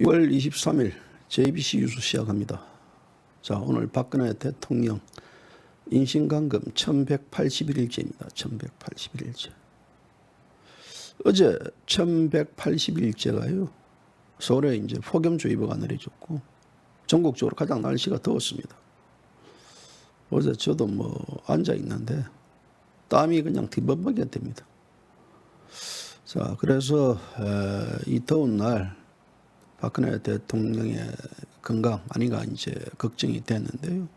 6월 23일 JBC 뉴스 시작합니다. 자, 오늘 박근혜 대통령 인신감금 1181일째입니다. 1181일째. 어제 1181일째가요. 서울에 이제 폭염주의보가 내려졌고 전국적으로 가장 날씨가 더웠습니다. 어제 저도 앉아 있는데 땀이 그냥 뒤범벅이 됩니다. 자, 그래서 이 더운 날 박근혜 대통령의 건강 아닌가 이제 걱정이 됐는데요.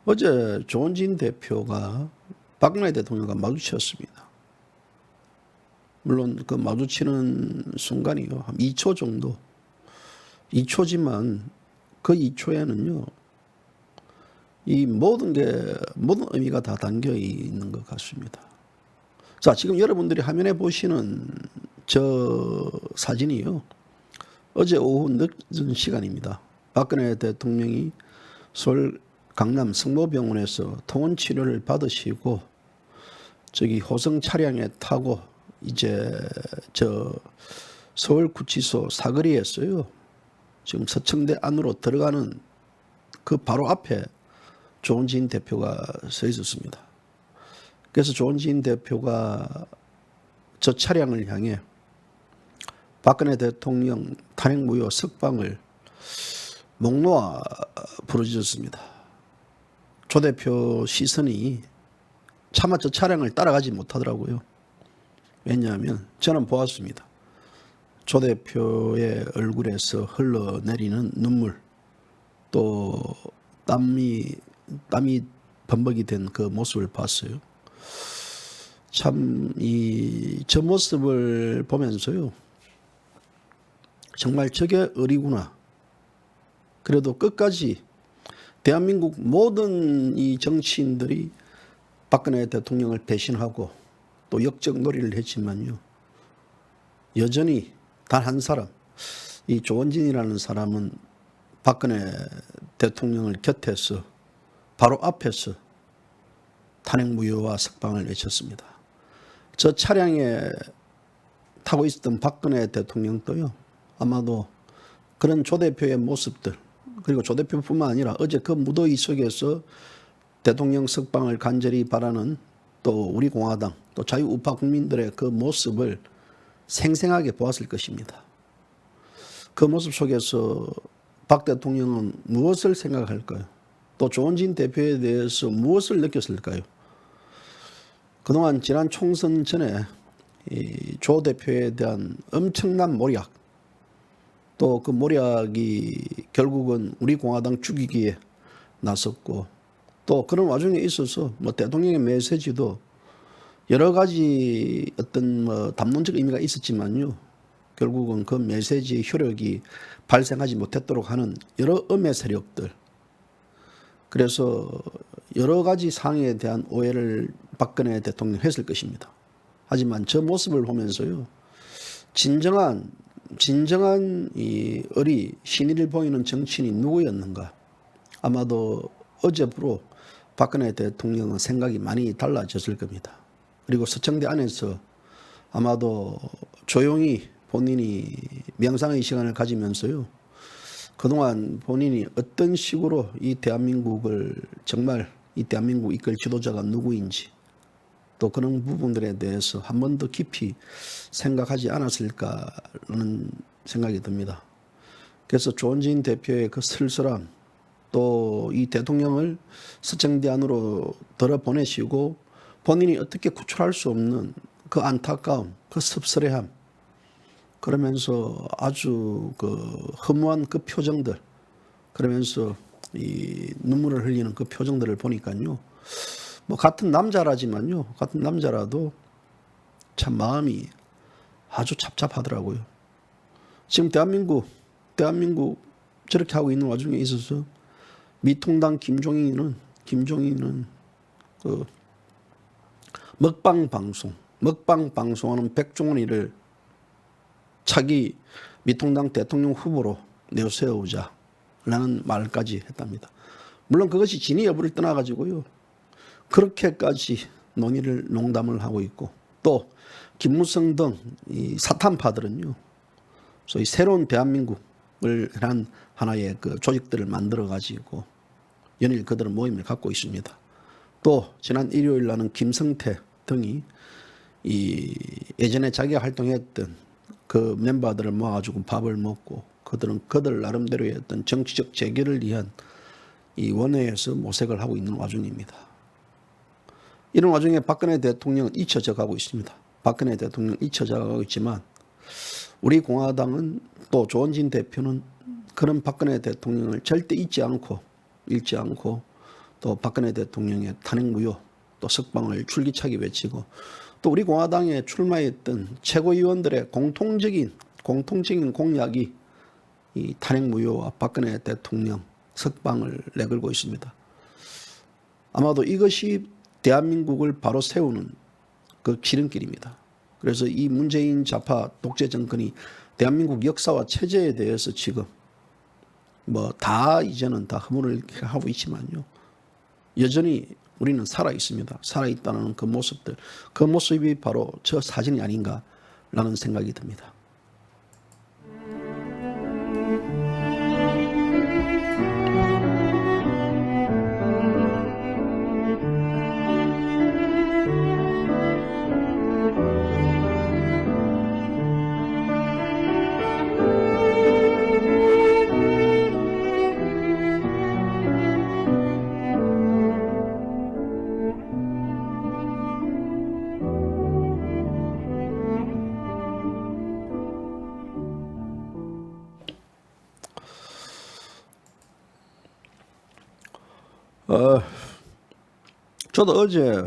어제 조원진 대표가 박근혜 대통령과 마주쳤습니다. 물론 그 마주치는 순간이요, 한 2초 정도, 2초지만 그 2초에는요, 이 모든 의미가 다 담겨 있는 것 같습니다. 자, 지금 여러분들이 화면에 보시는 저 사진이요, 어제 오후 늦은 시간입니다. 박근혜 대통령이 서울 강남 성모병원에서 통원 치료를 받으시고 저기 호성 차량에 타고 이제 저 서울구치소 사거리에서요, 지금 서청대 안으로 들어가는 그 바로 앞에 조원진 대표가 서 있었습니다. 그래서 조원진 대표가 저 차량을 향해 박근혜 대통령 탄핵무효 석방을 목 놓아 부르짖었습니다. 조 대표 시선이 차마 저 차량을 따라가지 못하더라고요. 왜냐하면 저는 보았습니다. 조 대표의 얼굴에서 흘러내리는 눈물, 또 땀이 범벅이 된 그 모습을 봤어요. 참 저 모습을 보면서요, 정말 저게 의리구나. 그래도 끝까지 대한민국 모든 이 정치인들이 박근혜 대통령을 배신하고 또 역적 놀이를 했지만요, 여전히 단 한 사람, 이 조원진이라는 사람은 박근혜 대통령을 곁에서 바로 앞에서 탄핵무효와 석방을 외쳤습니다. 저 차량에 타고 있었던 박근혜 대통령도요, 아마도 그런 조 대표의 모습들, 그리고 조 대표뿐만 아니라 어제 그 무더위 속에서 대통령 석방을 간절히 바라는 또 우리 공화당, 또 자유우파 국민들의 그 모습을 생생하게 보았을 것입니다. 그 모습 속에서 박 대통령은 무엇을 생각할까요? 또 조원진 대표에 대해서 무엇을 느꼈을까요? 그동안 지난 총선 전에 이 조 대표에 대한 엄청난 모략, 또 그 모략이 결국은 우리 공화당 죽이기에 나섰고, 또 그런 와중에 있어서 대통령의 메시지도 여러 가지 어떤 담론적 의미가 있었지만요, 결국은 그 메시지의 효력이 발생하지 못했도록 하는 여러 음해 세력들, 그래서 여러 가지 상황에 대한 오해를 박근혜 대통령이 했을 것입니다. 하지만 저 모습을 보면서요, 진정한 이 의리, 신의를 보이는 정치인이 누구였는가? 아마도 어제부로 박근혜 대통령은 생각이 많이 달라졌을 겁니다. 그리고 서청대 안에서 아마도 조용히 본인이 명상의 시간을 가지면서요, 그동안 본인이 어떤 식으로 이 대한민국을, 정말 이 대한민국 이끌 지도자가 누구인지, 또 그런 부분들에 대해서 한 번 더 깊이 생각하지 않았을까라는 생각이 듭니다. 그래서 조원진 대표의 그 슬슬함, 또 이 대통령을 서청대 안으로 들어보내시고 본인이 어떻게 구출할 수 없는 그 안타까움, 그 섭섭해함, 그러면서 아주 그 허무한 그 표정들, 그러면서 이 눈물을 흘리는 그 표정들을 보니까요, 같은 남자라지만요, 같은 남자라도 참 마음이 아주 찹찹하더라고요. 지금 대한민국 저렇게 하고 있는 와중에 있어서 미통당 김종인은 그 먹방 방송하는 백종원이를 차기 미통당 대통령 후보로 내세우자라는 말까지 했답니다. 물론 그것이 진위 여부를 떠나가지고요, 그렇게까지 농담을 하고 있고, 또 김무성 등 이 사탄파들은요, 소위 새로운 대한민국을 한 하나의 그 조직들을 만들어 가지고 연일 그들은 모임을 갖고 있습니다. 또 지난 일요일 날은 김성태 등이 이 예전에 자기가 활동했던 그 멤버들을 모아가지고 밥을 먹고 그들은 그들 나름대로의 어떤 정치적 재결을 위한 이 원회에서 모색을 하고 있는 와중입니다. 이런 와중에 박근혜 대통령은 잊혀져 가고 있습니다. 박근혜 대통령은 잊혀져 가고 있지만 우리 공화당은 또 조원진 대표는 그런 박근혜 대통령을 절대 잊지 않고 또 박근혜 대통령의 탄핵 무효 또 석방을 줄기차게 외치고 또 우리 공화당에 출마했던 최고위원들의 공통적인 공약이 이 탄핵 무효와 박근혜 대통령 석방을 내걸고 있습니다. 아마도 이것이 대한민국을 바로 세우는 그 지름길입니다. 그래서 이 문재인 좌파 독재 정권이 대한민국 역사와 체제에 대해서 지금 뭐 다 이제는 다 허물을 하고 있지만요. 여전히 우리는 살아 있습니다. 살아 있다는 그 모습들, 그 모습이 바로 저 사진이 아닌가라는 생각이 듭니다. 저도 어제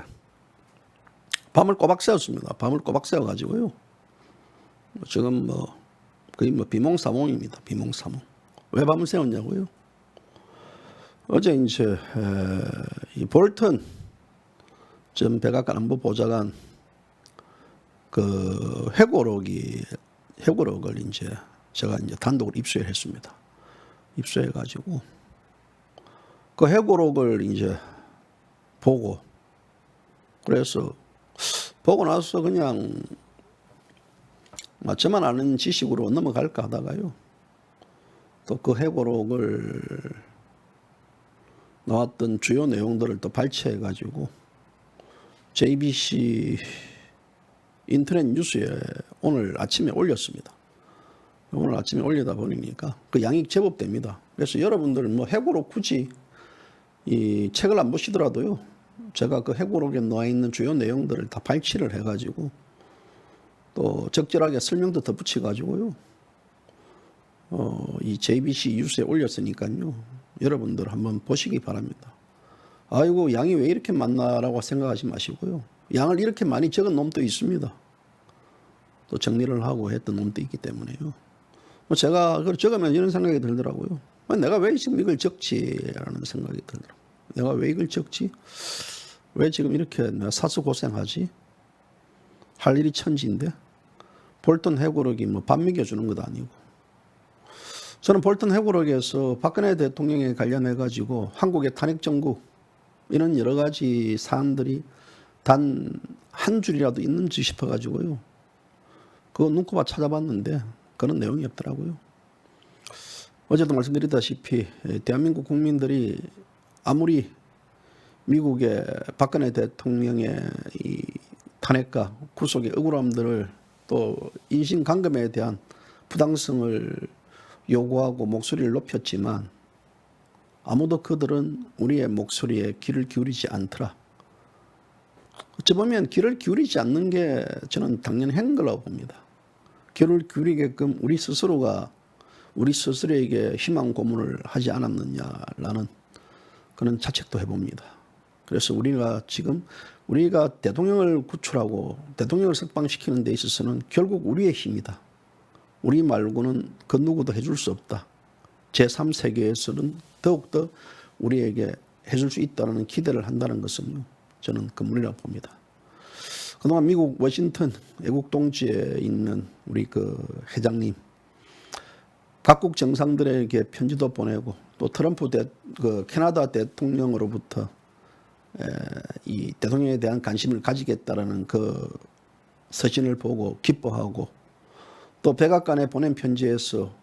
밤을 꼬박 새웠습니다. 밤을 꼬박 새워가지고요. 지금 거의 비몽사몽입니다. 비몽사몽. 왜 밤을 새웠냐고요? 어제 이제 이 볼턴 전 백악관 안보보좌관 그 회고록을 이제 제가 이제 단독으로 입수했습니다. 입수해가지고 그 회고록을 이제 보고 그래서 보고 나서 그냥 저만 아는 지식으로 넘어갈까 하다가요. 또 그 회고록을 나왔던 주요 내용들을 또 발췌해가지고 JBC 인터넷 뉴스에 오늘 아침에 올렸습니다. 오늘 아침에 올리다 보니까 그 양이 제법 됩니다. 그래서 여러분들 뭐 회고록 굳이 이 책을 안 보시더라도요. 제가 그 회고록에 나와 있는 주요 내용들을 다 발췌를 해가지고 또 적절하게 설명도 덧붙여가지고요. 이 JBC 뉴스에 올렸으니까요. 여러분들 한번 보시기 바랍니다. 아이고 양이 왜 이렇게 많나라고 생각하지 마시고요. 양을 이렇게 많이 적은 놈도 있습니다. 또 정리를 하고 했던 놈도 있기 때문에요. 제가 그걸 적으면 이런 생각이 들더라고요. 내가 왜 지금 이걸 적지라는 생각이 들더라고요. 내가 왜 이걸 적지? 왜 지금 이렇게 내가 사수고생하지? 할 일이 천지인데 볼턴 회고록이 뭐 밥 먹여주는 것도 아니고 저는 볼턴 회고록에서 박근혜 대통령에 관련해 가지고 한국의 탄핵 정국 이런 여러 가지 사안들이 단 한 줄이라도 있는지 싶어 가지고요. 그거 눈꼽아 찾아봤는데 그런 내용이 없더라고요. 어제도 말씀드렸다시피 대한민국 국민들이 아무리 미국의 박근혜 대통령의 이 탄핵과 구속의 억울함들을 또 인신감금에 대한 부당성을 요구하고 목소리를 높였지만 아무도 그들은 우리의 목소리에 귀를 기울이지 않더라. 어찌 보면 귀를 기울이지 않는 게 저는 당연한 거라고 봅니다. 귀를 기울이게끔 우리 스스로에게 희망 고문을 하지 않았느냐라는 그런 자책도 해봅니다. 그래서 우리가 대통령을 구출하고 대통령을 석방시키는 데 있어서는 결국 우리의 힘이다. 우리 말고는 그 누구도 해줄 수 없다. 제3세계에서는 더욱더 우리에게 해줄 수 있다는 기대를 한다는 것은요. 저는 금물이라고 봅니다. 그동안 미국 워싱턴 애국동지에 있는 우리 그 회장님 각국 정상들에게 편지도 보내고 또 트럼프 캐나다 대통령으로부터 이 대통령에 대한 관심을 가지겠다라는 그 서신을 보고 기뻐하고 또 백악관에 보낸 편지에서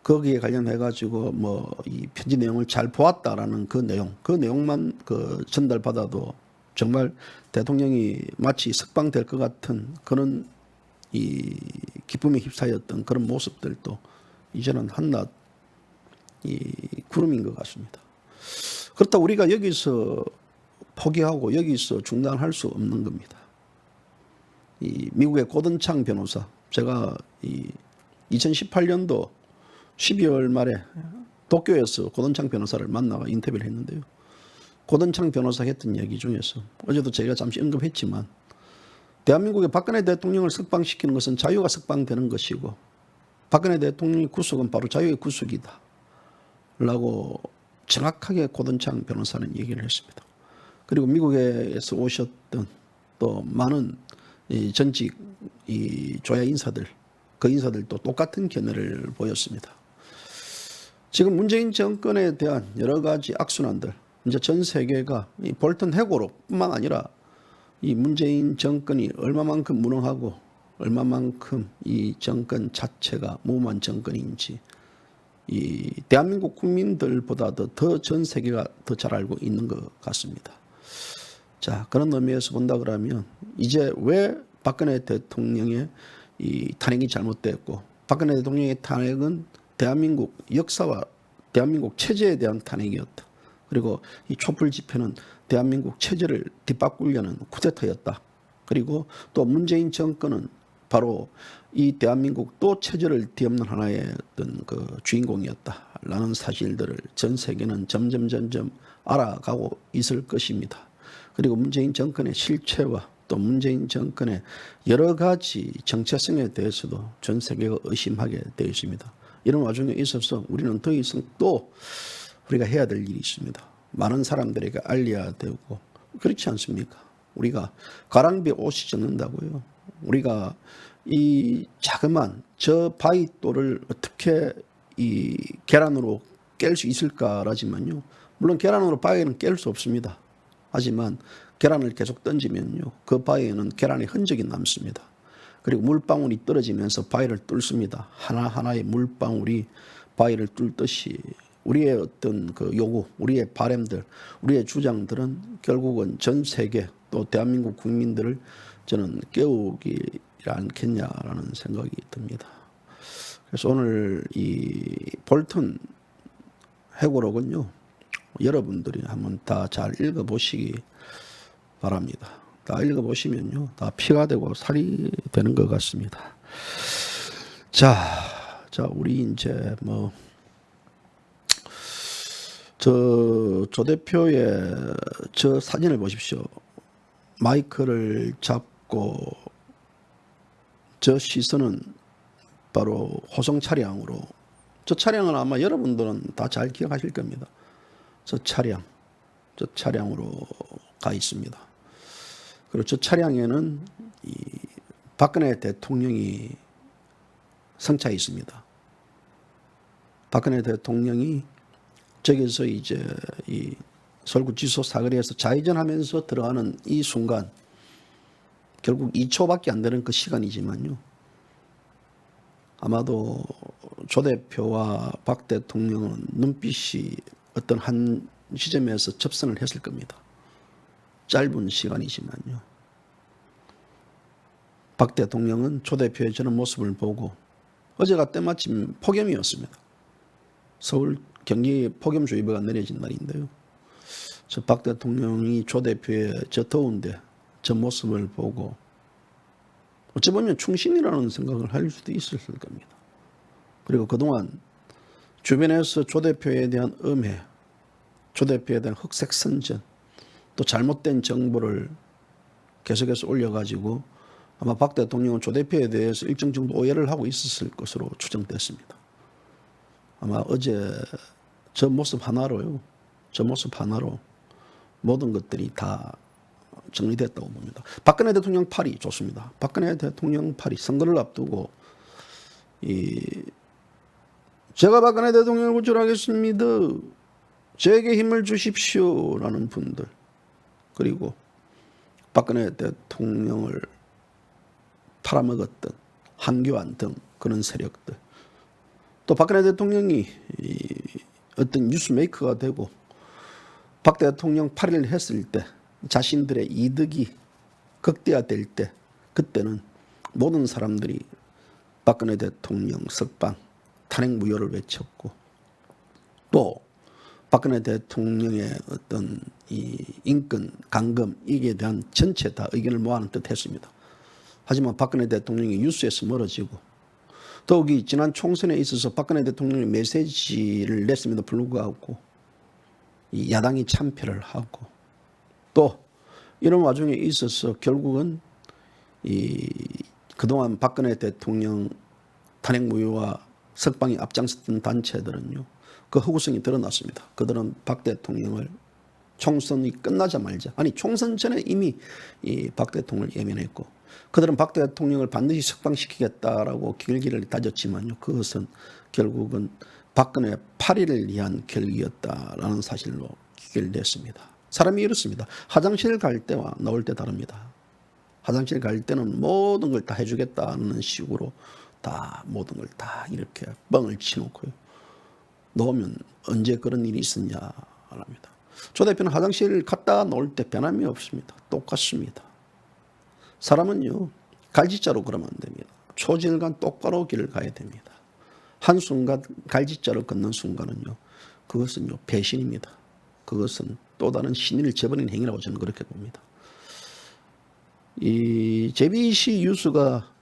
거기에 관련해 가지고 뭐 이 편지 내용을 잘 보았다라는 그 내용만 그 전달받아도 정말 대통령이 마치 석방될 것 같은 그런 이 기쁨에 휩싸였던 그런 모습들도 이제는 한낱 이 구름인 것 같습니다. 그렇다고 우리가 여기서 포기하고 여기서 중단할 수 없는 겁니다. 이 미국의 고든창 변호사, 제가 이 2018년도 12월 말에 도쿄에서 고든창 변호사를 만나가 인터뷰를 했는데요. 고든창 변호사 했던 얘기 중에서 어제도 제가 잠시 언급했지만 대한민국의 박근혜 대통령을 석방시키는 것은 자유가 석방되는 것이고 박근혜 대통령의 구속은 바로 자유의 구속이다 라고 정확하게 고든창 변호사는 얘기를 했습니다. 그리고 미국에서 오셨던 또 많은 이 전직 이 조야 인사들, 그 인사들도 똑같은 견해를 보였습니다. 지금 문재인 정권에 대한 여러 가지 악순환들, 이제 전 세계가 이 볼턴 해고로뿐만 아니라 이 문재인 정권이 얼마만큼 무능하고 얼마만큼 이 정권 자체가 무모한 정권인지 이 대한민국 국민들보다도 더 전 세계가 더 잘 알고 있는 것 같습니다. 자, 그런 의미에서 본다 그러면 이제 왜 박근혜 대통령의 이 탄핵이 잘못됐고 박근혜 대통령의 탄핵은 대한민국 역사와 대한민국 체제에 대한 탄핵이었다. 그리고 이 촛불 집회는 대한민국 체제를 뒷바꾸려는 쿠데타였다. 그리고 또 문재인 정권은 바로 이 대한민국 또 체제를 뒤엎는 하나의 어떤 그 주인공이었다라는 사실들을 전 세계는 점점 알아가고 있을 것입니다. 그리고 문재인 정권의 실체와 또 문재인 정권의 여러 가지 정체성에 대해서도 전 세계가 의심하게 되어 있습니다. 이런 와중에 있어서 우리는 더 이상 또 우리가 해야 될 일이 있습니다. 많은 사람들에게 알려야 되고 그렇지 않습니까? 우리가 가랑비에 옷이 젖는다고요. 우리가 이 자그만 저 바위돌을 어떻게 이 계란으로 깰 수 있을까라지만요. 물론 계란으로 바위는 깰 수 없습니다. 하지만 계란을 계속 던지면요. 그 바위에는 계란의 흔적이 남습니다. 그리고 물방울이 떨어지면서 바위를 뚫습니다. 하나하나의 물방울이 바위를 뚫듯이 우리의 어떤 그 요구, 우리의 바람들, 우리의 주장들은 결국은 전 세계 또 대한민국 국민들을 저는 깨우기 않겠냐라는 생각이 듭니다. 그래서 오늘 이 볼턴 회고록은요. 여러분들이 한번 다 잘 읽어보시기 바랍니다. 다 읽어보시면요. 다 피가 되고 살이 되는 것 같습니다. 자, 우리 이제 조 대표의 저 사진을 보십시오. 마이크를 잡고 저 시선은 바로 호송 차량으로, 저 차량은 아마 여러분들은 다 잘 기억하실 겁니다. 저 차량으로 가 있습니다. 그리고 저 차량에는 이 박근혜 대통령이 승차해 있습니다. 박근혜 대통령이 저기서 이제 이 서울구치소 사거리에서 좌회전하면서 들어가는 이 순간, 결국 2초밖에 안 되는 그 시간이지만요. 아마도 조 대표와 박 대통령은 눈빛이 어떤 한 시점에서 접선을 했을 겁니다. 짧은 시간이지만요. 박 대통령은 조 대표의 저런 모습을 보고, 어제가 때마침 폭염이었습니다. 서울 경기 폭염주의보가 내려진 날인데요. 저 박 대통령이 조 대표의 저 더운데 저 모습을 보고 어찌 보면 충신이라는 생각을 할 수도 있었을 겁니다. 그리고 그동안 주변에서 조 대표에 대한 음해, 조 대표에 대한 흑색 선전, 또 잘못된 정보를 계속해서 올려가지고 아마 박 대통령은 조 대표에 대해서 일정 정도 오해를 하고 있었을 것으로 추정됐습니다. 아마 어제 저 모습 하나로 모든 것들이 다 정리됐다고 봅니다. 박근혜 대통령 팔이 좋습니다. 박근혜 대통령 팔이 선거를 앞두고 제가 박근혜 대통령을 구출하겠습니다. 제게 힘을 주십시오라는 분들, 그리고 박근혜 대통령을 팔아먹었던 한교안 등 그런 세력들. 또 박근혜 대통령이 어떤 뉴스메이커가 되고 박 대통령 8일 했을 때 자신들의 이득이 극대화될 때 그때는 모든 사람들이 박근혜 대통령 석방, 탄핵 무효를 외쳤고 또 박근혜 대통령의 어떤 이 인권, 강금 이에 대한 전체 다 의견을 모아놓은 듯 했습니다. 하지만 박근혜 대통령이 뉴스에서 멀어지고 더욱이 지난 총선에 있어서 박근혜 대통령이 메시지를 냈음에도 불구하고 이 야당이 참패를 하고 또 이런 와중에 있어서 결국은 이 그동안 박근혜 대통령 탄핵 무효와 석방에 앞장섰던 단체들은요, 그 허구성이 드러났습니다. 그들은 박 대통령을 총선이 끝나자마자, 아니 총선 전에 이미 이 박 대통령을 예면했고, 그들은 박 대통령을 반드시 석방시키겠다라고 길기를 다졌지만요, 그것은 결국은 박근혜 8일을 위한 결기였다라는 사실로 기결됐습니다. 사람이 이렇습니다. 화장실 갈 때와 나올 때 다릅니다. 화장실 갈 때는 모든 걸 다 해주겠다는 식으로 다 모든 걸 다 이렇게 뻥을 치놓고요. 놓으면 언제 그런 일이 있었냐 합니다. 조 대표는 화장실 갔다 나올 때 변함이 없습니다. 똑같습니다. 사람은요, 갈지자로 그러면 안 됩니다. 초질간 똑바로 길을 가야 됩니다. 한순간 갈지자로 걷는 순간은요, 그것은요, 배신입니다. 그것은 또 다른 신의를 저버리는 행위라고 저는 그렇게 봅니다. 이 JBC 뉴스가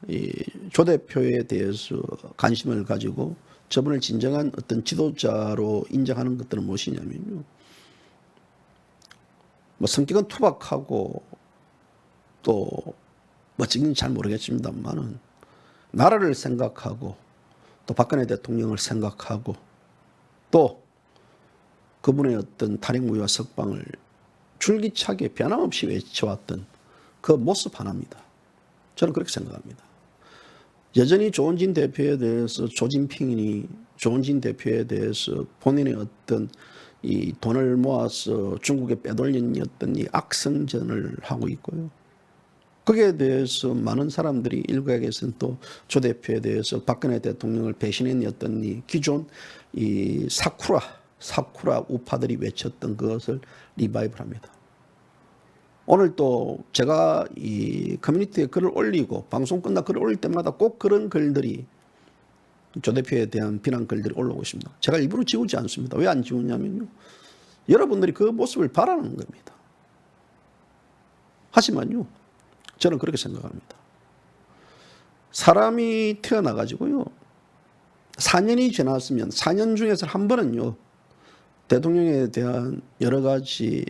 조 대표에 대해서 관심을 가지고 저분을 진정한 어떤 지도자로 인정하는 것들은 무엇이냐면요, 뭐 성격은 투박하고 또 멋진지는 잘 모르겠습니다만은 나라를 생각하고 또 박근혜 대통령을 생각하고 또 그분의 어떤 탄핵 무효와 석방을 줄기차게 변함없이 외쳐왔던 그 모습 하나입니다. 저는 그렇게 생각합니다. 여전히 조원진 대표에 대해서 조진핑이 조원진 대표에 대해서 본인의 어떤 이 돈을 모아서 중국에 빼돌린 어떤 이 악성전을 하고 있고요. 거기에 대해서 많은 사람들이 일각에서는 또 조 대표에 대해서 박근혜 대통령을 배신했던 이 기존 이 사쿠라 우파들이 외쳤던 그것을 리바이벌합니다. 오늘 또 제가 이 커뮤니티에 글을 올리고 방송 끝나 글을 올릴 때마다 꼭 그런 글들이 조 대표에 대한 비난 글들이 올라오고 있습니다. 제가 일부러 지우지 않습니다. 왜 안 지우냐면요, 여러분들이 그 모습을 바라는 겁니다. 하지만요, 저는 그렇게 생각합니다. 사람이 태어나가지고요, 4년이 지났으면 4년 중에서 한 번은요, 대통령에 대한 여러 가지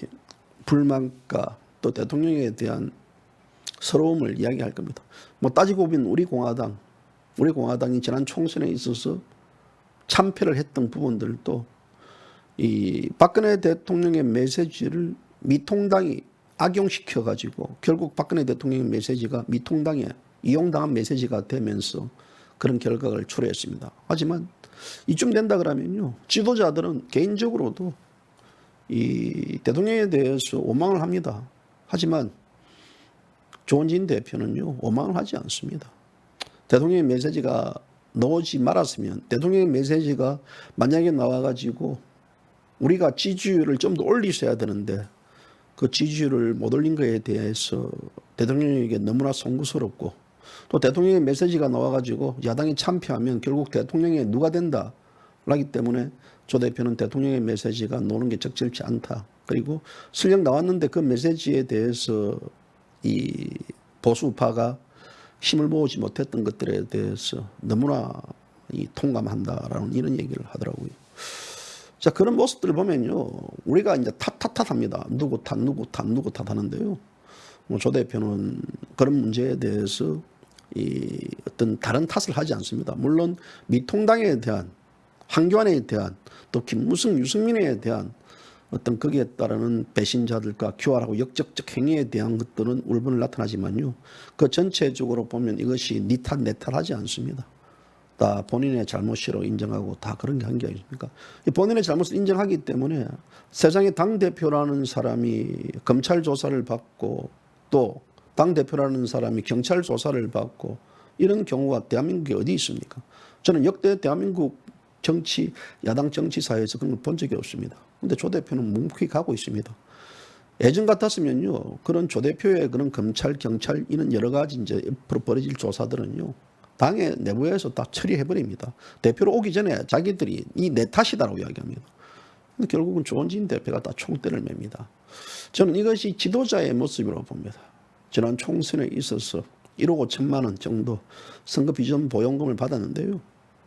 불만과 또 대통령에 대한 서러움을 이야기할 겁니다. 뭐 따지고 보면 우리 공화당이 지난 총선에 있어서 참패를 했던 부분들도 이 박근혜 대통령의 메시지를 미통당이 악용시켜 가지고 결국 박근혜 대통령의 메시지가 미통당에 이용당한 메시지가 되면서 그런 결과를 초래했습니다. 하지만 이쯤 된다 그러면요, 지도자들은 개인적으로도 이 대통령에 대해서 원망을 합니다. 하지만 조원진 대표는요, 원망을 하지 않습니다. 대통령의 메시지가 나오지 말았으면, 대통령의 메시지가 만약에 나와가지고 우리가 지지율을 좀 더 올리셔야 되는데 그 지지율을 못 올린 것에 대해서 대통령에게 너무나 송구스럽고, 또 대통령의 메시지가 나와가지고 야당이 참패하면 결국 대통령이 누가 된다 라기 때문에 조 대표는 대통령의 메시지가 나오는 게 적절치 않다. 그리고 설령 나왔는데 그 메시지에 대해서 이 보수파가 힘을 모으지 못했던 것들에 대해서 너무나 통감한다라는 이런 얘기를 하더라고요. 자, 그런 모습들을 보면요, 우리가 이제 탓합니다. 누구 탓 하는데요. 뭐 조 대표는 그런 문제에 대해서 이 어떤 다른 탓을 하지 않습니다. 물론 미통당에 대한, 황교안에 대한, 또 김무성, 유승민에 대한 어떤 거기에 따르는 배신자들과 교활하고 역적적 행위에 대한 것들은 울분을 나타나지만요, 그 전체적으로 보면 이것이 니 탓, 내 탓하지 않습니다. 다 본인의 잘못이라고 인정하고 다 그런 게 한 게 아닙니까? 본인의 잘못을 인정하기 때문에 세상의 당대표라는 사람이 검찰 조사를 받고 또 당대표라는 사람이 경찰 조사를 받고 이런 경우가 대한민국에 어디 있습니까? 저는 역대 대한민국 정치, 야당 정치사에서 그런 걸 본 적이 없습니다. 근데 조 대표는 묵묵히 가고 있습니다. 예전 같았으면요, 그런 조 대표의 그런 검찰, 경찰, 이런 여러 가지 이제 앞으로 벌어질 조사들은요, 당의 내부에서 다 처리해버립니다. 대표로 오기 전에 자기들이 이 내 탓이다라고 이야기합니다. 근데 결국은 조원진 대표가 다 총대를 맵니다. 저는 이것이 지도자의 모습이라고 봅니다. 지난 총선에 있어서 1억 5천만 원 정도 선거 비전 보용금을 받았는데요.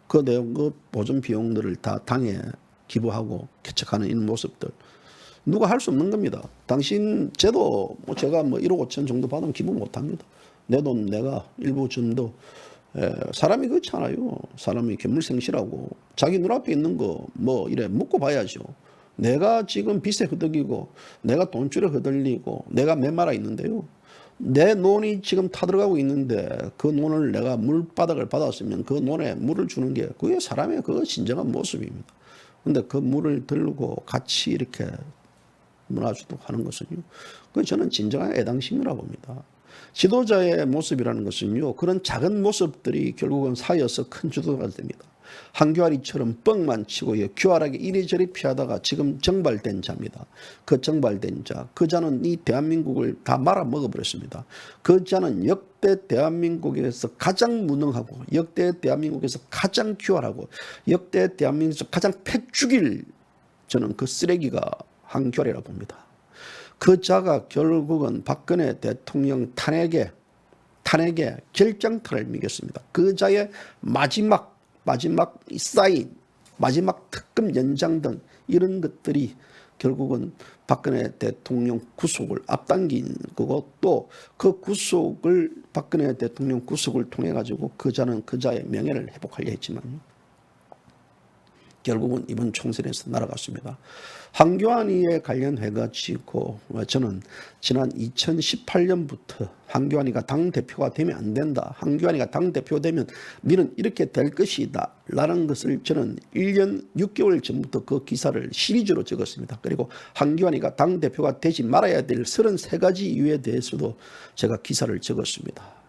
그 내용, 그 보전 비용들을 다 당에 기부하고 개척하는 이런 모습들. 누가 할 수 없는 겁니다. 당신 제도, 제가 1억 5천 정도 받으면 기부 못 합니다. 내 돈 내가 일부 정도. 사람이 그렇잖아요. 사람이 괴물생시라고. 자기 눈앞에 있는 거 이래 묻고 봐야죠. 내가 지금 빚에 흐득이고, 내가 돈줄에 흐들리고, 내가 메말아 있는데요. 내 논이 지금 타들어가고 있는데 그 논을 내가 물바닥을 받았으면 그 논에 물을 주는 게 그게 사람의 그 진정한 모습입니다. 근데 그 물을 들고 같이 이렇게 문화주도 하는 것은요, 그 저는 진정한 애당심이라고 봅니다. 지도자의 모습이라는 것은요, 그런 작은 모습들이 결국은 쌓여서 큰 지도자가 됩니다. 한교안이처럼 뻥만 치고 교활하게 이리저리 피하다가 지금 정발된 자입니다. 그 정발된 자, 그 자는 이 대한민국을 다 말아먹어버렸습니다. 그 자는 역대 대한민국에서 가장 무능하고, 역대 대한민국에서 가장 교활하고, 역대 대한민국에서 가장 패 죽일, 저는 그 쓰레기가 한교안이라고 봅니다. 그 자가 결국은 박근혜 대통령 탄핵에 결정타를 미겼습니다. 그 자의 마지막 사인, 마지막 특검 연장 등 이런 것들이 결국은 박근혜 대통령 구속을 앞당긴 거고, 또 그 구속을, 박근혜 대통령 구속을 통해 가지고 그 자는 그 자의 명예를 회복하려 했지만요, 결국은 이번 총선에서 날아갔습니다. 한교안이에 관련해 가지고 저는 지난 2018년부터 한교안이가 당대표가 되면 안 된다. 한교안이가 당대표 되면 미는 이렇게 될 것이다. 라는 것을 저는 1년 6개월 전부터 그 기사를 시리즈로 적었습니다. 그리고 한교안이가 당대표가 되지 말아야 될 33가지 이유에 대해서도 제가 기사를 적었습니다.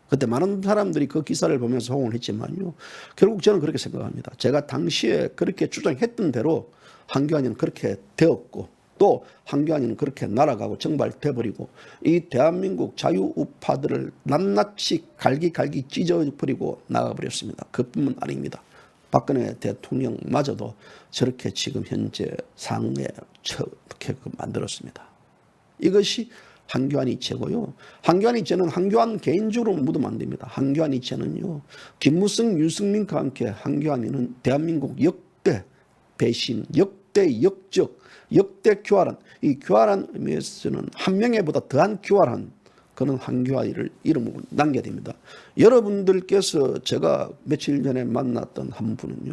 그때 많은 사람들이 그 기사를 보면서 호응을 했지만요, 결국 저는 그렇게 생각합니다. 제가 당시에 그렇게 주장했던 대로 한교안이는 그렇게 되었고, 또 한교안이는 그렇게 날아가고 정발돼버리고, 이 대한민국 자유우파들을 낱낱이 갈기갈기 찢어버리고 나가버렸습니다. 그뿐만 아닙니다. 박근혜 대통령마저도 저렇게 지금 현재 상황에 처하게 만들었습니다. 이것이 한교안이 죄고요. 한교안이 죄는 한교안 개인적으로 묻으면 안 됩니다. 한교안이 죄는요, 김무성, 유승민과 함께 한교안이는 대한민국 역대 배신, 역대 역적, 역대 교활한, 이 교활한 의미에서는 한 명에보다 더한 교활한 그런 한교안이를 이름으로 남겨야 됩니다. 여러분들께서 제가 며칠 전에 만났던 한 분은요,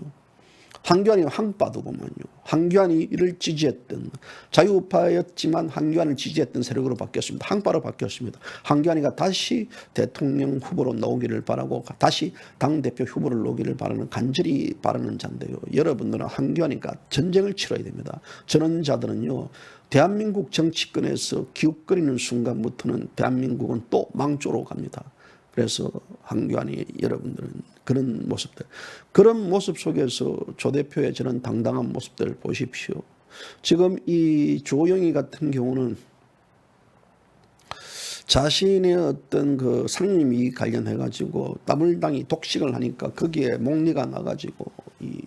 한교안이 황빠두고만요, 한교안이를 지지했던, 자유우파였지만 한교안을 지지했던 세력으로 바뀌었습니다. 황빠로 바뀌었습니다. 한교안이가 다시 대통령 후보로 나오기를 바라고, 다시 당대표 후보를 나오기를 바라는, 간절히 바라는 자인데요, 여러분들은 한교안이가 전쟁을 치러야 됩니다. 저런 자들은요, 대한민국 정치권에서 기웃거리는 순간부터는 대한민국은 또 망조로 갑니다. 그래서 한교안이, 여러분들은 그런 모습들, 그런 모습 속에서 조 대표의 저는 당당한 모습들을 보십시오. 지금 이 조영희 같은 경우는 자신의 어떤 그 상임위 관련해 가지고 나물당이 독식을 하니까 거기에 목리가 나가지고 이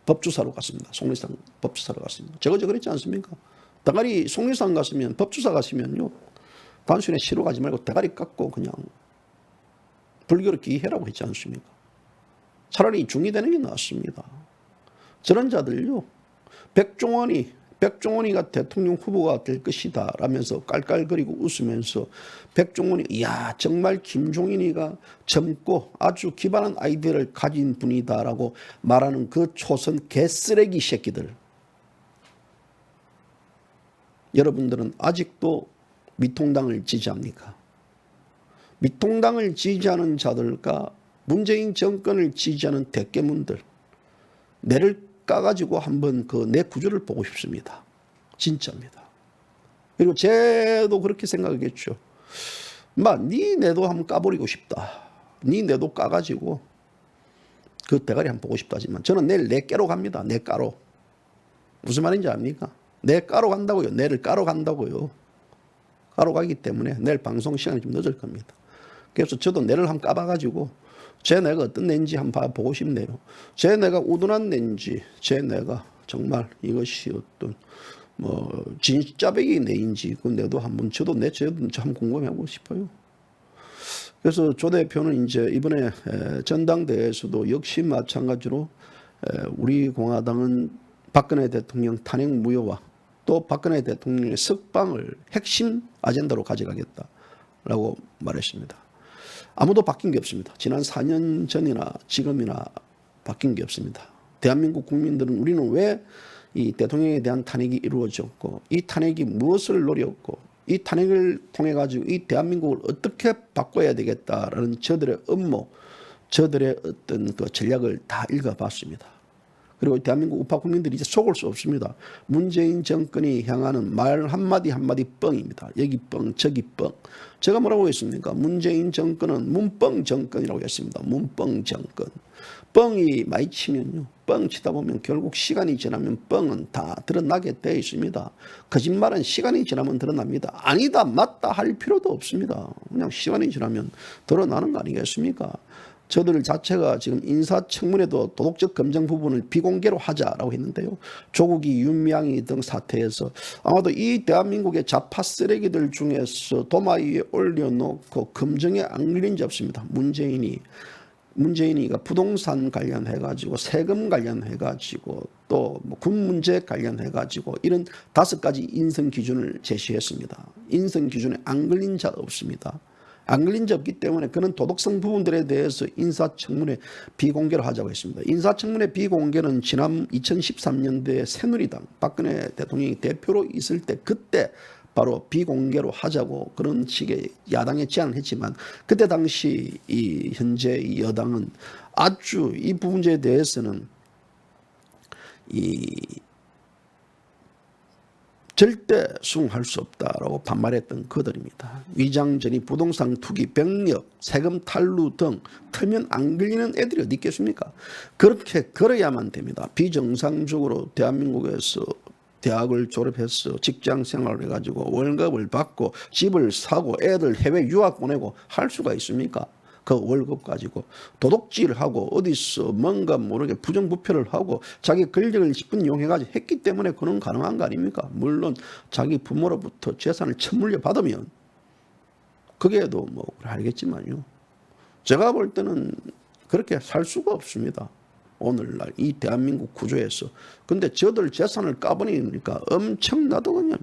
법주사로 갔습니다. 속리산 법주사로 갔습니다. 제가 그랬지 않습니까? 대가리 속리산 갔으면, 법주사 갔으면요, 단순히 시로 가지 말고 대가리 깎고 그냥 불교로 기해라고 했지 않습니까? 차라리 중이 되는 게 낫습니다. 저런 자들요, 백종원이가 대통령 후보가 될 것이다 라면서 깔깔거리고 웃으면서, 백종원이 이야 정말 김종인이가 젊고 아주 기발한 아이디어를 가진 분이다 라고 말하는 그 초선 개쓰레기 새끼들, 여러분들은 아직도 미통당을 지지합니까? 미통당을 지지하는 자들과 문재인 정권을 지지하는 대깨문들, 뇌를 까가지고 한번 그 내 구조를 보고 싶습니다. 진짜입니다. 그리고 쟤도 그렇게 생각하겠죠. 네 뇌도 한번 까버리고 싶다. 네 뇌도 까가지고 그 대가리 한번 보고 싶다지만 저는 내일 내 깨로 갑니다. 내 까로. 무슨 말인지 압니까? 내 까로 간다고요. 뇌를 까로 간다고요. 까로 가기 때문에 내일 방송 시간이 좀 늦을 겁니다. 그래서 저도 뇌를 한번 까봐가지고 제 뇌가 어떤 뇌인지 한번 보고 싶네요. 제 뇌가 우둔한 뇌인지, 제 뇌가 정말 이것이 어떤 진짜배기 뇌인지 그 뇌도 한번 저도 한번 궁금해하고 싶어요. 그래서 조 대표는 이제 이번에 전당대회에서도 역시 마찬가지로 우리 공화당은 박근혜 대통령 탄핵 무효와 또 박근혜 대통령의 석방을 핵심 아젠다로 가져가겠다라고 말했습니다. 아무도 바뀐 게 없습니다. 지난 4년 전이나 지금이나 바뀐 게 없습니다. 대한민국 국민들은 우리는 왜 이 대통령에 대한 탄핵이 이루어졌고 이 탄핵이 무엇을 노렸고 이 탄핵을 통해 가지고 이 대한민국을 어떻게 바꿔야 되겠다라는 저들의 업무, 저들의 어떤 그 전략을 다 읽어봤습니다. 그리고 대한민국 우파 국민들이 이제 속을 수 없습니다. 문재인 정권이 향하는 말 한마디 한마디 뻥입니다. 여기 뻥, 저기 뻥. 제가 뭐라고 했습니까? 문재인 정권은 문뻥 정권이라고 했습니다. 문뻥 정권. 뻥이 많이 치면요. 뻥 치다 보면 결국 시간이 지나면 뻥은 다 드러나게 되어 있습니다. 거짓말은 시간이 지나면 드러납니다. 아니다, 맞다 할 필요도 없습니다. 그냥 시간이 지나면 드러나는 거 아니겠습니까? 저들 자체가 지금 인사청문회도 도덕적 검증 부분을 비공개로 하자라고 했는데요. 조국이 윤미향이 등 사태에서 아마도 이 대한민국의 좌파 쓰레기들 중에서 도마 위에 올려놓고 검증에 안 걸린 적 없습니다. 문재인이가 부동산 관련해가지고 세금 관련해가지고 또 군 문제 관련해가지고 이런 5가지 인성 기준을 제시했습니다. 인성 기준에 안 걸린 자 없습니다. 안 걸린 적 없기 때문에 그런 도덕성 부분들에 대해서 인사청문회 비공개로 하자고 했습니다. 인사청문회 비공개는 지난 2013년도에 새누리당 박근혜 대통령이 대표로 있을 때 그때 바로 비공개로 하자고 그런 식의 야당에 제안을 했지만 그때 당시 이 현재 여당은 아주 이 부분에 대해서는 절대 수긍할 수 없다라고 반발했던 그들입니다. 위장전이 부동산 투기, 병력, 세금 탈루 등 털면 안 걸리는 애들이 어디 있겠습니까? 그렇게 걸어야만 됩니다. 비정상적으로 대한민국에서 대학을 졸업해서 직장 생활을 해가지고 월급을 받고 집을 사고 애들 해외 유학 보내고 할 수가 있습니까? 그 월급 가지고 도둑질을 하고 어디서 뭔가 모르게 부정부패를 하고 자기 권력을 십분 이용해가지고 했기 때문에 그런 가능한 거 아닙니까? 물론 자기 부모로부터 재산을 천물려 받으면 그게도 뭐 알겠지만요. 제가 볼 때는 그렇게 살 수가 없습니다. 오늘날 이 대한민국 구조에서. 근데 저들 재산을 까버리니까 엄청나더군요.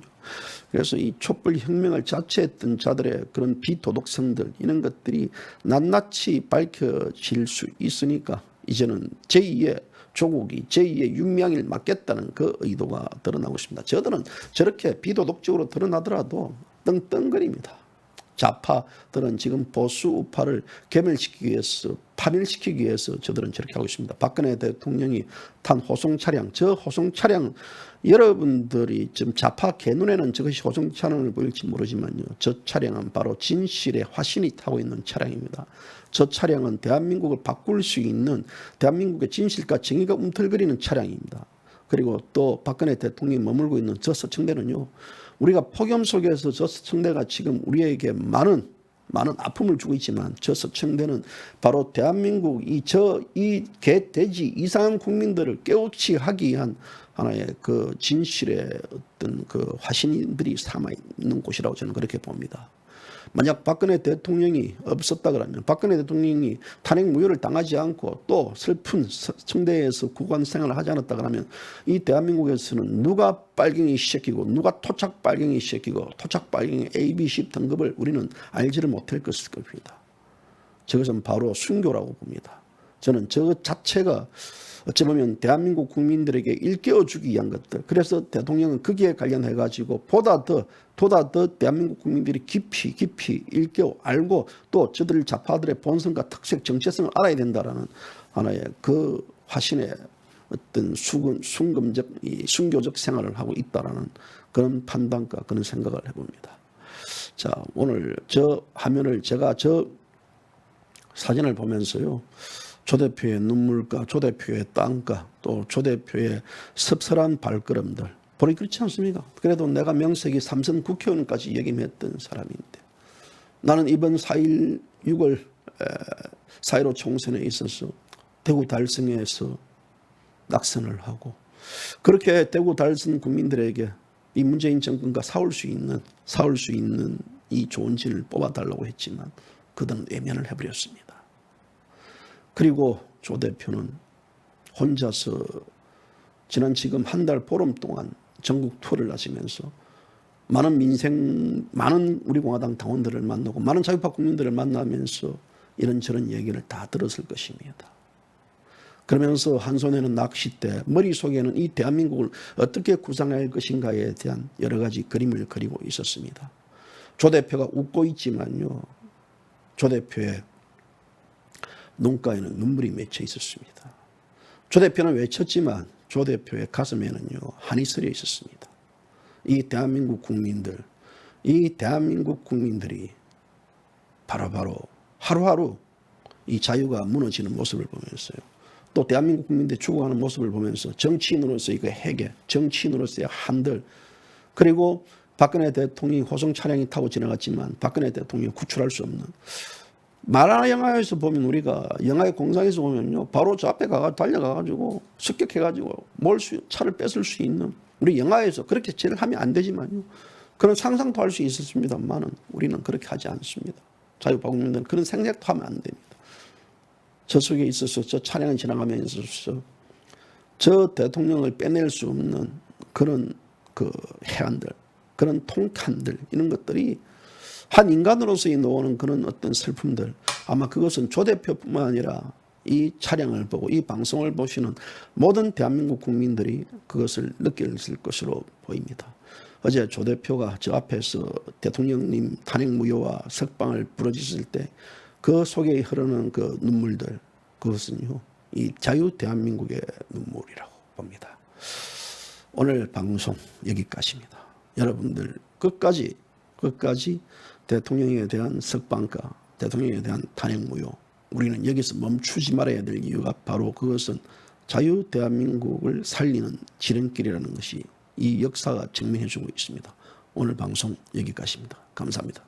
그래서 이 촛불혁명을 자처했던 자들의 그런 비도덕성들 이런 것들이 낱낱이 밝혀질 수 있으니까 이제는 제2의 조국이 제2의 윤미향을 맡겠다는 그 의도가 드러나고 있습니다. 저들은 저렇게 비도덕적으로 드러나더라도 떵떵거립니다. 좌파들은 지금 보수 우파를 괴멸시키기 위해서 파멸시키기 위해서 저들은 저렇게 하고 있습니다. 박근혜 대통령이 탄 호송 차량, 저 호송 차량 여러분들이 지금 좌파 개눈에는 저것이 호송 차량을 보일지 모르지만요. 저 차량은 바로 진실의 화신이 타고 있는 차량입니다. 저 차량은 대한민국을 바꿀 수 있는 대한민국의 진실과 정의가 움틀거리는 차량입니다. 그리고 또 박근혜 대통령이 머물고 있는 저 서청대는요. 우리가 폭염 속에서 저 서청대가 지금 우리에게 많은 아픔을 주고 있지만 저 서청대는 바로 대한민국 이 개돼지 이상한 국민들을 깨우치 하기 위한 하나의 그 진실의 어떤 그 화신들이 삼아 있는 곳이라고 저는 그렇게 봅니다. 만약 박근혜 대통령이 없었다 그러면 박근혜 대통령이 탄핵 무효를 당하지 않고 또 슬픈 청대에서 국원 생활을 하지 않았다 그러면 이 대한민국에서는 누가 빨갱이 시키고 누가 토착 빨갱이 시키고 토착 빨갱이 ABC 등급을 우리는 알지를 못할 것일 겁니다. 저것은 바로 순교라고 봅니다. 저는 저 자체가 어찌 보면 대한민국 국민들에게 일깨워주기 위한 것들. 그래서 대통령은 거기에 관련해가지고 보다 더 대한민국 국민들이 깊이 일깨워 알고 또 저들 좌파들의 본성과 특색, 정체성을 알아야 된다라는 하나의 그 화신의 어떤 순교적 생활을 하고 있다라는 그런 판단과 그런 생각을 해봅니다. 자, 오늘 저 화면을 제가 저 사진을 보면서요. 조 대표의 눈물과 조 대표의 땀과 또 조 대표의 섭섭한 발걸음들 보니 그렇지 않습니까? 그래도 내가 명색이 삼선 국회의원까지 역임했던 사람인데 나는 이번 6월 4.15 총선에 있어서 대구 달성에서 낙선을 하고 그렇게 대구 달성 국민들에게 이 문재인 정권과 싸울 수 있는 이 좋은 진을 뽑아달라고 했지만 그들은 외면을 해버렸습니다. 그리고 조 대표는 혼자서 지난 지금 한 달 보름 동안 전국 투어를 하시면서 많은 우리 공화당 당원들을 만나고 많은 자유파 국민들을 만나면서 이런저런 얘기를 다 들었을 것입니다. 그러면서 한 손에는 낚싯대, 머릿속에는 이 대한민국을 어떻게 구상할 것인가에 대한 여러 가지 그림을 그리고 있었습니다. 조 대표가 웃고 있지만요. 조 대표의 눈가에는 눈물이 맺혀 있었습니다. 조 대표는 외쳤지만 조 대표의 가슴에는요. 한이 서려 있었습니다. 이 대한민국 국민들이 바로바로 하루하루 이 자유가 무너지는 모습을 보면서요. 또 대한민국 국민들이 죽어가는 모습을 보면서 정치인으로서의 그 해계, 정치인으로서의 한들, 그리고 박근혜 대통령이 호송 차량이 타고 지나갔지만 박근혜 대통령이 구출할 수 없는 만화 영화에서 보면 우리가 영화의 공상에서 보면요. 바로 저 앞에 달려가가지고 습격해가지고 차를 뺏을 수 있는 우리 영화에서 그렇게 죄를 하면 안 되지만요. 그런 상상도 할 수 있었습니다만은 우리는 그렇게 하지 않습니다. 자유파 국민들은 그런 생각도 하면 안 됩니다. 저 속에 있어서 저 차량이 지나가면서 저 대통령을 빼낼 수 없는 그런 그 해안들, 그런 통탄들 이런 것들이 한 인간으로서의 놓는 그런 어떤 슬픔들 아마 그것은 조 대표뿐만 아니라 이 차량을 보고 이 방송을 보시는 모든 대한민국 국민들이 그것을 느꼈을 것으로 보입니다. 어제 조 대표가 저 앞에서 대통령님 탄핵 무효와 석방을 부르짖을 때 그 속에 흐르는 그 눈물들 그것은요 이 자유 대한민국의 눈물이라고 봅니다. 오늘 방송 여기까지입니다. 여러분들 끝까지 대통령에 대한 석방과 대통령에 대한 탄핵 무효 우리는 여기서 멈추지 말아야 될 이유가 바로 그것은 자유 대한민국을 살리는 지름길이라는 것이 이 역사가 증명해 주고 있습니다. 오늘 방송 여기까지입니다. 감사합니다.